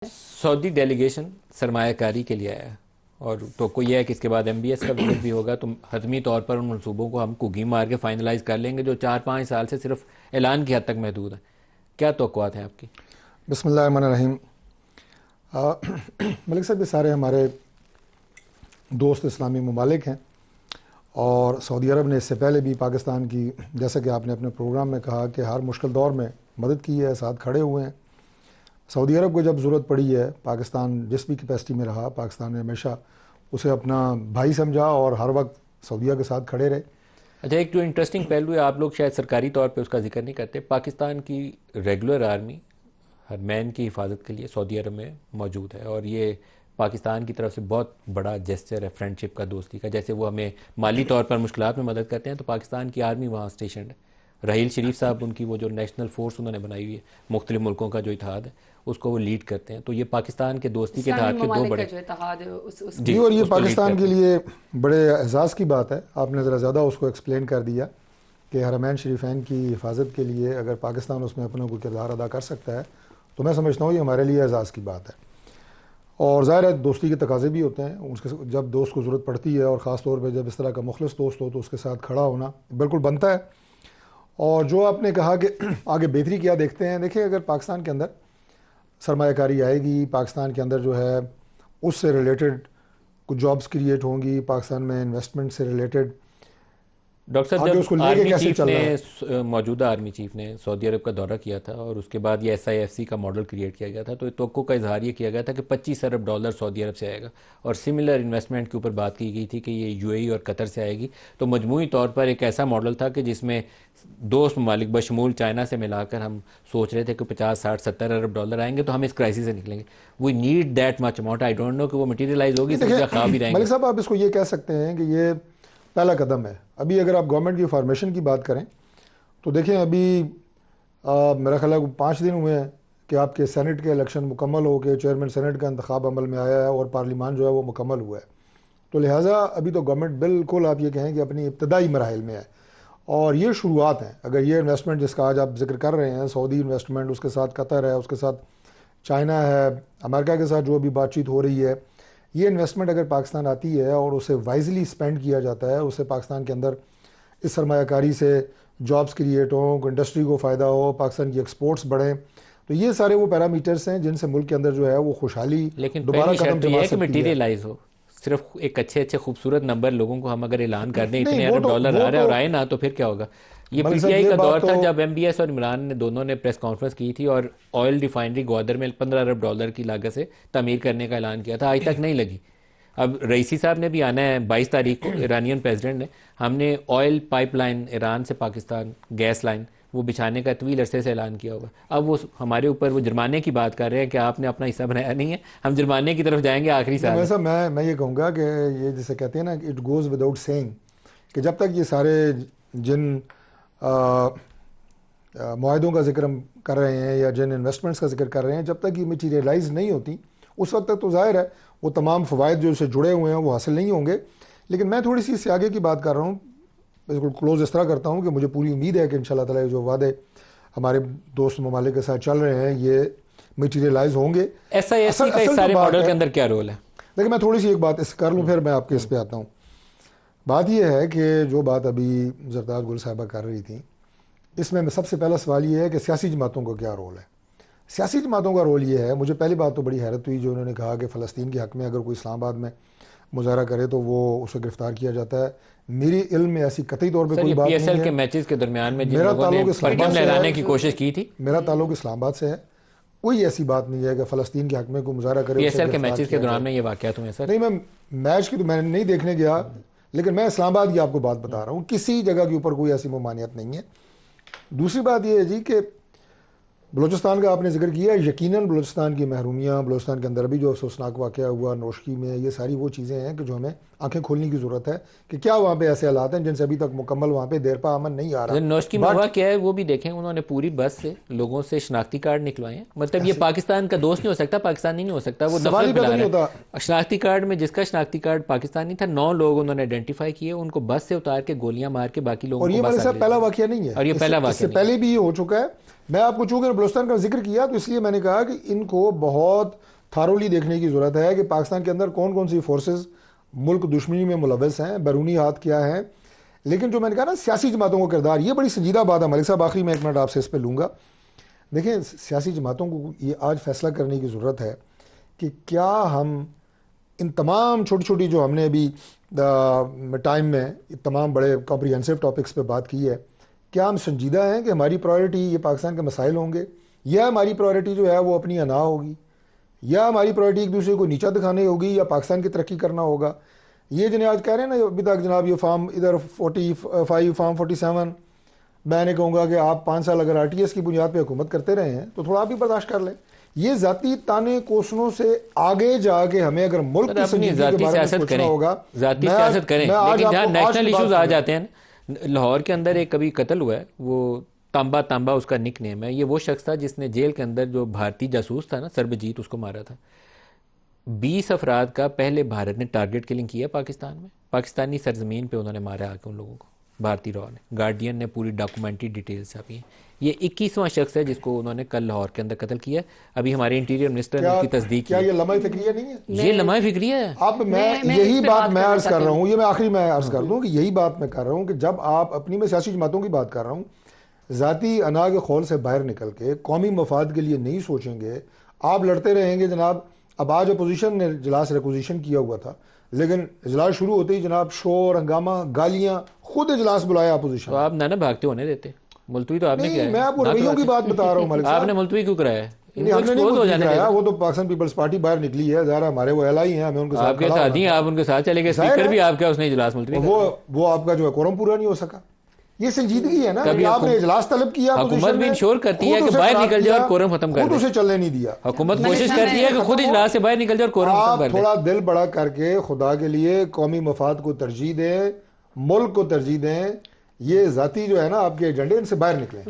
سعودی delegation سرمایہ کاری کے لیے آیا ہے، اور توقع یہ ہے کہ اس کے بعد MBS کا وزٹ بھی ہوگا، تو حتمی طور پر ان منصوبوں کو ہم گھی مار کے فائنلائز کر لیں گے جو 4-5 سال سے صرف اعلان کی حد تک محدود ہیں۔ کیا توقعات ہیں آپ کی؟ بسم اللہ الرحمن الرحیم۔ ملک صاحب، یہ سارے ہمارے دوست اسلامی ممالک ہیں، اور سعودی عرب نے اس سے پہلے بھی پاکستان کی، جیسا کہ آپ نے اپنے پروگرام میں کہا، کہ ہر مشکل دور میں مدد کی ہے، ساتھ کھڑے ہوئے ہیں۔ سعودی عرب کو جب ضرورت پڑی ہے، پاکستان جس بھی کیپیسٹی میں رہا، پاکستان نے ہمیشہ اسے اپنا بھائی سمجھا اور ہر وقت سعودیہ کے ساتھ کھڑے رہے۔ اچھا، ایک جو انٹرسٹنگ پہلو ہے، آپ لوگ شاید سرکاری طور پہ اس کا ذکر نہیں کرتے، پاکستان کی ریگولر آرمی حرمین کی حفاظت کے لیے سعودی عرب میں موجود ہے، اور یہ پاکستان کی طرف سے بہت بڑا جیسچر ہے فرینڈ شپ کا، دوستی کا۔ جیسے وہ ہمیں مالی طور پر مشکلات میں مدد کرتے ہیں، تو پاکستان کی آرمی وہاں اسٹیشنڈ ہے۔ رحیل شریف صاحب، ان کی وہ جو نیشنل فورس انہوں نے بنائی ہوئی ہے، مختلف ملکوں کا جو اتحاد ہے، اس کو وہ لیڈ کرتے ہیں۔ تو یہ پاکستان کے دوستی کے اتحاد کے دو بڑے جی، اور یہ پاکستان کے لیے بڑے اعزاز کی بات ہے۔ آپ نے ذرا زیادہ اس کو ایکسپلین کر دیا کہ حرمین شریفین کی حفاظت کے لیے اگر پاکستان اس میں اپنا کوئی کردار ادا کر سکتا ہے، تو میں سمجھتا ہوں یہ ہمارے لیے اعزاز کی بات ہے۔ اور ظاہر ہے دوستی کے تقاضے بھی ہوتے ہیں، اس کے جب دوست کو ضرورت پڑتی ہے، اور خاص طور پہ جب اس طرح کا مخلص دوست ہو، تو اس کے ساتھ کھڑا ہونا بالکل بنتا ہے۔ اور جو آپ نے کہا کہ آگے بہتری کیا دیکھتے ہیں، دیکھیں اگر پاکستان کے اندر سرمایہ کاری آئے گی، پاکستان کے اندر جو ہے اس سے ریلیٹڈ کچھ جابز کریٹ ہوں گی، پاکستان میں انویسٹمنٹ سے ریلیٹڈ، ڈاکٹر صاحب، آگے اس کو جب لے کے آرمی کیسے چیف چل رہا ہے۔ نے موجودہ آرمی چیف نے سعودی عرب کا دورہ کیا تھا، اور اس کے بعد یہ SIFC کا ماڈل کریٹ کیا گیا تھا، تو توقع کا اظہار یہ کیا گیا تھا کہ $25 ارب سعودی عرب سے آئے گا، اور سملر انویسٹمنٹ کے اوپر بات کی گئی تھی کہ یہ UAE اور قطر سے آئے گی۔ تو مجموعی طور پر ایک ایسا ماڈل تھا کہ جس میں دوست ممالک بشمول چائنا سے ملا کر ہم سوچ رہے تھے کہ 50, 60, 70 ارب ڈالر آئیں گے تو ہم اس کرائسس سے نکلیں گے۔ We need that much amount. I don't know کہ وہ مٹیریلائز ہوگی، اس کا خواب ہی رہیں گے۔ ملک صاحب، آپ اس کو یہ کہہ سکتے ہیں کہ یہ پہلا قدم ہے۔ ابھی اگر آپ گورنمنٹ کی فارمیشن کی بات کریں تو دیکھیں، ابھی میرا خیال ہے 5 دن ہوئے ہیں کہ آپ کے سینٹ کے الیکشن مکمل ہو کے چیئرمین سینٹ کا انتخاب عمل میں آیا ہے، اور پارلیمان جو ہے وہ مکمل ہوا ہے۔ تو لہٰذا ابھی تو گورنمنٹ بالکل آپ یہ کہیں کہ اپنی ابتدائی مراحل میں ہے، اور یہ شروعات ہیں۔ اگر یہ انویسٹمنٹ جس کا آج آپ ذکر کر رہے ہیں، سعودی انویسٹمنٹ، اس کے ساتھ قطر ہے، اس کے ساتھ چائنا ہے، امریکہ کے ساتھ جو ابھی بات چیت ہو رہی ہے، یہ انویسٹمنٹ اگر پاکستان آتی ہے اور اسے وائزلی اسپینڈ کیا جاتا ہے، اسے پاکستان کے اندر اس سرمایہ کاری سے جابز کریٹ ہوں، انڈسٹری کو فائدہ ہو، پاکستان کی ایکسپورٹس بڑھیں، تو یہ سارے وہ پیرامیٹرز ہیں جن سے ملک کے اندر جو ہے وہ خوشحالی لیکن دوبارہ پہلی قدم شرط تو یہ جما ہے کہ سکتی ہے۔ میٹیریلائز ہو۔ صرف ایک اچھے خوبصورت نمبر لوگوں کو ہم اگر اعلان کر دیں اتنے نہیں، وہ ارب تو ڈالر آ رہے ہیں اور آئے نا، تو پھر کیا ہوگا؟ یہ ملک PTI صاحب، یہ کا دور بات تھا تو جب MBS اور عمران نے دونوں نے پریس کانفرنس کی تھی، اور آئل ریفائنری گوادر میں 15 ارب ڈالر کی لاگت سے تعمیر کرنے کا اعلان کیا تھا، آج تک نہیں لگی۔ اب رئیسی صاحب نے بھی آنا ہے 22 تاریخ کو، ایرانین پریزیڈنٹ نے۔ ہم نے آئل پائپ لائن ایران سے پاکستان، گیس لائن، وہ بچھانے کا طویل عرصے سے اعلان کیا ہوا۔ اب وہ ہمارے اوپر وہ جرمانے کی بات کر رہے ہیں کہ آپ نے اپنا حصہ بنایا نہیں ہے، ہم جرمانے کی طرف جائیں گے آخری سال۔ ویسا میں یہ کہوں گا کہ یہ جسے کہتے ہیں نا کہ اٹ گوز وداؤٹ سیئنگ، کہ جب تک یہ سارے جن معاہدوں کا ذکر ہم کر رہے ہیں یا جن انویسٹمنٹس کا ذکر کر رہے ہیں، جب تک یہ میٹیریلائز نہیں ہوتی، اس وقت تک تو ظاہر ہے وہ تمام فوائد جو اسے جڑے ہوئے ہیں وہ حاصل نہیں ہوں گے۔ لیکن میں تھوڑی سی اس سے آگے کی بات کر رہا ہوں، بالکل کلوز اس طرح کرتا ہوں کہ مجھے پوری امید ہے کہ انشاءاللہ تعالی جو وعدے ہمارے دوست ممالک کے ساتھ چل رہے ہیں یہ میٹیریلائز ہوں گے۔ SIFC کا اس سارے ماڈل کے اندر کیا رول ہے؟ لیکن میں تھوڑی سی ایک بات اس کر لوں، پھر میں آپ کے اس پہ آتا ہوں۔ بات یہ ہے کہ جو بات ابھی زرداد گل صاحبہ کر رہی تھی، اس میں سب سے پہلا سوال یہ ہے کہ سیاسی جماعتوں کا کیا رول ہے۔ سیاسی جماعتوں کا رول یہ ہے، مجھے پہلی بات تو بڑی حیرت ہوئی جو انہوں نے کہا کہ فلسطین کے حق میں اگر کوئی اسلام آباد میں مظاہرہ کرے تو وہ اسے گرفتار کیا جاتا ہے۔ میری علم میں ایسی قطعی طور پہ کوئی بات نہیں ہے۔ PSL کے میچز کے درمیان میں جن میرا لوگوں نے تعلق اسلام فرقہ آباد سے لہرانے ہے، کی کوشش کی تھی، میرا تعلق اسلام آباد سے ہے، کوئی ایسی بات نہیں ہے کہ فلسطین کے حق میں کوئی مظاہرہ کرے اسے PSL کے گرفتار میچز کے کیا دوران جائے۔ میں یہ واقعات ہوئے سر؟ نہیں، میں میچ کی تو میں نہیں دیکھنے گیا، لیکن میں اسلام آباد کی آپ کو بات بتا رہا ہوں، کسی جگہ کے اوپر کوئی ایسی ممانعت نہیں ہے۔ دوسری بات یہ ہے جی کہ بلوچستان کا آپ نے ذکر کیا، یقیناً بلوچستان کی محرومیاں، بلوچستان کے اندر ابھی جو افسوسناک واقعہ ہوا نوشکی میں، یہ ساری وہ چیزیں ہیں کہ جو ہمیں آنکھیں کھولنے کی ضرورت ہے کہ کیا وہاں پہ ایسے حالات ہیں جن سے ابھی تک مکمل وہاں پہ دیرپا امن نہیں آ رہا۔ نوشکی میں ہوا کیا ہے وہ بھی دیکھیں، انہوں نے پوری بس سے لوگوں سے شناختی کارڈ نکلوائے ہیں۔ مطلب یہ پاکستان کا دوست نہیں ہو سکتا، پاکستانی نہیں ہو سکتا، وہ نفرت پھیلا رہا ہے۔ شناختی کارڈ میں جس کا شناختی کارڈ پاکستانی تھا، 9 لوگ انہوں نے آئیڈینٹیفائی کیے، ان کو بس سے اتار کے گولیاں مار کے باقی لوگوں کو۔ اور یہ میرے ساتھ پہلا واقعہ نہیں ہے، اور یہ پہلا واقعہ اس سے پہلے بھی یہ ہو چکا ہے۔ میں آپ کو چونکہ بلوچستان کا ذکر کیا تو اس لیے میں نے کہا کہ ان کو بہت تھارولی دیکھنے کی ضرورت ہے کہ پاکستان کے اندر کون کون سی فورسز ملک دشمنی میں ملوث ہیں، بیرونی ہاتھ کیا ہے. لیکن جو میں نے کہا نا سیاسی جماعتوں کا کردار، یہ بڑی سنجیدہ بات ہے. ملک صاحب آخری میں 1 منٹ آپ سے اس پہ لوں گا. دیکھیں سیاسی جماعتوں کو یہ آج فیصلہ کرنے کی ضرورت ہے کہ کیا ہم ان تمام چھوٹی چھوٹی جو ہم نے ابھی ٹائم میں تمام بڑے کمپریہنسو ٹاپکس پہ بات کی ہے، کیا ہم سنجیدہ ہیں کہ ہماری پرائیورٹی یہ پاکستان کے مسائل ہوں گے، یا ہماری پرائیورٹی جو ہے وہ اپنی انا ہوگی، یا ہماری پرائیورٹی ایک دوسرے کو نیچا دکھانے ہوگی، یا پاکستان کی ترقی کرنا ہوگا. یہ جنہیں آج کہہ رہے ہیں نا ابھی تک جناب، یہ فارم ادھر 45 فارم 47، میں نے کہوں گا کہ آپ 5 سال اگر RTS کی بنیاد پہ حکومت کرتے رہے ہیں تو تھوڑا آپ بھی برداشت کر لیں. یہ ذاتی تانے کوسنوں سے آگے جا کے ہمیں اگر ملک کی سنجیدگی کے بارے میں سوچنا ہوگا، ذاتی سیاست کریں. لیکن جہاں نیشنل ایشوز آ جاتے ہیں، لاہور کے اندر ایک کبھی قتل ہوا ہے، وہ تانبا اس کا نک نیم ہے. یہ وہ شخص تھا جس نے جیل کے اندر جو بھارتی جاسوس تھا نا سربجیت، اس کو مارا تھا. 20 افراد کا پہلے بھارت نے ٹارگٹ کلنگ کیا پاکستان میں، پاکستانی سرزمین پہ انہوں نے مارا آ کے ان لوگوں کو. بھارتی رو نے، گارڈین نے پوری ڈاکومنٹری ڈیٹیل چھاپی ہیں. یہ 21واں شخص ہے جس کو انہوں نے کل لاہور کے اندر قتل کیا. ابھی ہمارے انٹیریئر منسٹر نے اس کی تصدیق کی. کیا یہ لمحہ فکریہ نہیں ہے؟ یہ لمحہ فکریہ ہے. اب میں یہی بات میں عرض کر رہا ہوں، یہ میں آخری میں عرض کر دوں کہ یہی بات میں کر رہا ہوں کہ جب آپ اپنی، میں سیاسی جماعتوں کی بات کر رہا ہوں، ذاتی انا کے خول سے باہر نکل کے قومی مفاد کے لیے نہیں سوچیں گے، آپ لڑتے رہیں گے جناب. اب آج اپوزیشن نے اجلاس ریکوزیشن کیا ہوا تھا، لیکن اجلاس شروع ہوتے ہی جناب شور ہنگامہ گالیاں، خود اجلاس بلایا اپوزیشن. تو آپ نہ بھاگتے ہونے دیتے، ملتوی تو آپ نے کیا ہے. میں آپ کو رویوں کی بات بتا رہا ہوں ملک صاحب. آپ نے ملتوی کیوں کرایا ہے؟ ہم نے نہیں ملتوی کرایا، وہ تو پاکستان پیپلز پارٹی باہر نکلی ہے، ظاہر ہمارے وہ اعلائی ہیں، ہمیں ان کے ساتھ آپ کے ساتھ ہی آپ ان کے ساتھ چلے گئے. اسپیکر بھی آپ کا اس نے اجلاس ملتوی وہ آپ کا جو ہے کورم پورا نہیں ہو سکا. یہ سنجیدگی ہے نا، آپ نے اجلاس طلب کیا، حکومت بھی انشور کرتی ہے کہ باہر نکل جائے اور کورم ختم کر دے. خود اسے چلنے نہیں دیا. حکومت کوشش کرتی ہے کہ خود اجلاس سے باہر نکل جائے اور کورم ختم کر دے. تھوڑا دل بڑا کر کے خدا کے لیے قومی مفاد کو ترجیح دیں، ملک کو ترجیح دیں. یہ ذاتی جو ہے نا آپ کے ایجنڈے، ان سے باہر نکلیں.